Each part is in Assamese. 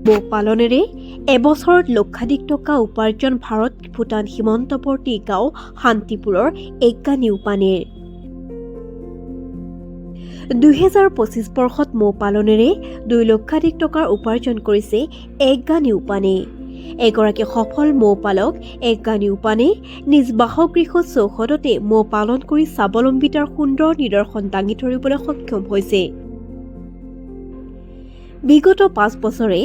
মৌ পালনেৰে এবছৰত লক্ষাধিক টকা উপাৰ্জন ভাৰত ভূটান সীমান্তৱৰ্তী গাঁও শান্তিপুৰৰ এগা নিউপানীৰ 2025 বৰ্ষত মৌ পালনেৰে 2 লক্ষাধিক টকাৰ উপাৰ্জন কৰিছে এগা নিউপানী। এগৰাকী সফল মৌ পালক এগা নিউপানে নিজ বাসগৃহত চৌহদতে মৌ পালন কৰি স্বাৱলম্বিতাৰ সুন্দৰ নিদৰ্শন দাঙি ধৰিবলৈ সক্ষম হৈছে। বিগত 5 বছৰে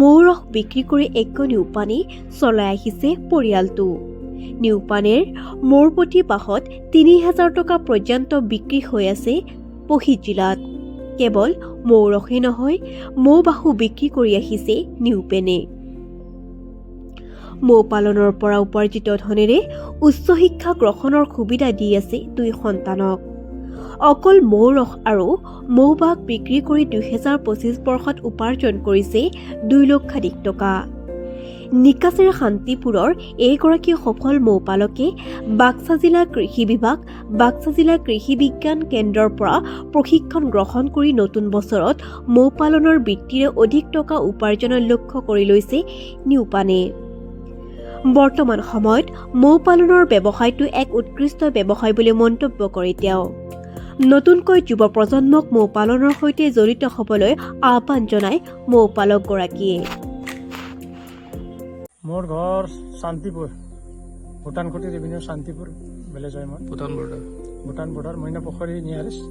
মৌ ৰস বিক্ৰী কৰি এগা নিউপানী চলাই আহিছে পৰিয়ালটো। নিউপানীৰ মৌৰ প্ৰতি বাহত 3000 টকা পৰ্যন্ত বিক্ৰী হৈ আছে পহিত জিলাত। কেৱল মৌ ৰসেই নহয়, মৌ বাহু বিক্ৰী কৰি আহিছে নিউপেনে। মৌ পালনৰ পৰা উপাৰ্জিত ধনেৰে উচ্চ শিক্ষা গ্ৰহণৰ সুবিধা দি আছে 2 সন্তানক। অকল মৌ ৰস আৰু মৌ বাগ বিক্ৰী কৰি 2025 বৰ্ষত উপাৰ্জন কৰিছে 2 লক্ষাধিক টকা। নিকাছেৰ শান্তিপুৰৰ এইগৰাকী সফল মৌ পালকে বাক্সা জিলা কৃষি বিভাগ, বাক্সা জিলা কৃষি বিজ্ঞান কেন্দ্ৰৰ পৰা প্ৰশিক্ষণ গ্ৰহণ কৰি নতুন বছৰত মৌ পালনৰ বৃত্তিৰে অধিক টকা উপাৰ্জনৰ লক্ষ্য কৰি লৈছে নিউপানে। বৰ্তমান সময়ত মৌ পালনৰ ব্যৱসায়টো এক উৎকৃষ্ট ব্যৱসায় বুলি মন্তব্য কৰে তেওঁ। নতুনকৈ যুৱ প্ৰজন্মক মৌ পালনৰ সৈতে জড়িত হ'বলৈ আহ্বান জনায় মৌ পালকগৰাকীয়ে। মোৰ ঘৰ শান্তিপুৰ, ভূটানকোটি ৰেভিনিউ শান্তিপুৰ ভিলেজ হয়। মই ভূটান বৰ্ডাৰ মইনা পুখুৰী নিয়াৰেষ্ট।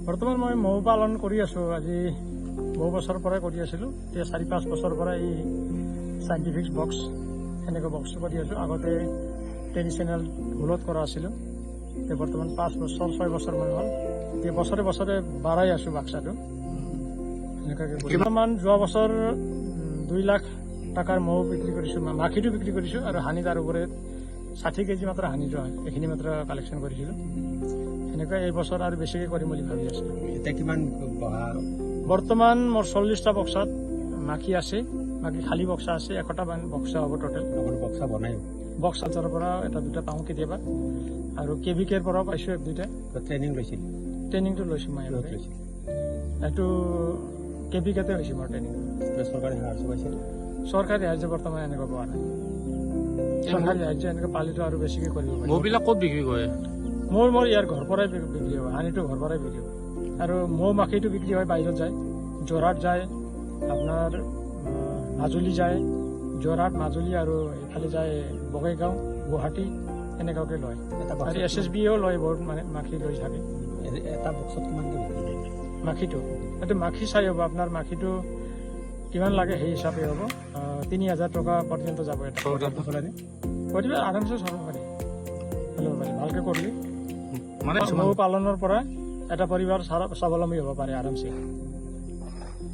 বৰ্তমান মই মৌ পালন কৰি আছোঁ। আজি বহু বছৰৰ পৰাই কৰি আছিলোঁ। এতিয়া 4-5 বছৰৰ পৰা এই চাইণ্টিফিক বক্স এনেকুৱা বক্স কৰি আছোঁ। আগতে ট্ৰেডিশ্যনেল ঢোলত কৰা আছিলোঁ। এতিয়া বৰ্তমান 5 বছৰ 6 বছৰ মান হ'ল। এতিয়া বছৰে বছৰে বাঢ়াই আছোঁ বাক্সাটো। এনেকুৱাকৈ বৰ্তমান যোৱা বছৰ 2 লাখ টাকাৰ মৌ বিক্ৰী কৰিছোঁ, মাখিটো বিক্ৰী কৰিছোঁ আৰু হানি তাৰ ওপৰত 60 কেজি মাত্ৰ হানিটো হয়, এইখিনি মাত্ৰ কালেকশ্যন কৰিছিলোঁ। সেনেকৈ এই বছৰ আৰু বেছিকৈ কৰিম বুলি ভাবি আছোঁ। এতিয়া কিমান বৰ্তমান মোৰ 40টা বক্সত মাখি আছে, বাকী খালী বক্সা আছে। 100টা বক্সা হ'ব টোটেল। বক্সা বনাই বক্সাৰ পৰা 1-2টা পাওঁ কেতিয়াবা, আৰু কেভিকেৰ পৰাও পাইছোঁ 1-2টা। ট্ৰেইনিং লৈছিল? ট্ৰেইনিংটো লৈছোঁ মই। এইটো কেভিকেতে হৈছে মোৰ ট্ৰেইনিং। চৰকাৰী সাহায্য পাইছিল? চৰকাৰী সাহায্য বৰ্তমান এনেকুৱা পোৱা নাই। চৰকাৰী সাহায্য এনেকৈ পালিটো আৰু বেছিকৈ কৰিব পাৰি। মৌবিলাক ক'ত বিক্ৰী কৰে? মোৰ ইয়াৰ ঘৰ পৰাই বিক্ৰী হয়, হানিটো ঘৰ পৰাই বিক্ৰী হয়। আৰু মৌ মাখিটো বিক্ৰী হয়, বাহিৰত যায়, যোৰহাট যায়, আপোনাৰ মাজুলী যায়, যোৰহাট মাজুলী আৰু এইফালে যায় বঙাইগাঁও, গুৱাহাটী এনেকুৱাকৈ লয়। আৰু SSBও লয়, বহুত মানে মাখি লৈ থাকে। এটা বক্সত কিমানকৈ বিক্ৰী কৰে মাখিটো? এইটো মাখি চাই হ'ব, আপোনাৰ মাখিটো কিমান লাগে সেই হিচাপে হ'ব। 3000 টকা পৰ্যন্ত যাব। এটা কৰিলে আৰামছে চলিব পাৰি, ভালকৈ কৰিলে। মানে মৌ পালনৰ পৰা এটা পৰিবাৰ স্বাৱলম্বী হ'ব পাৰে আৰামছে।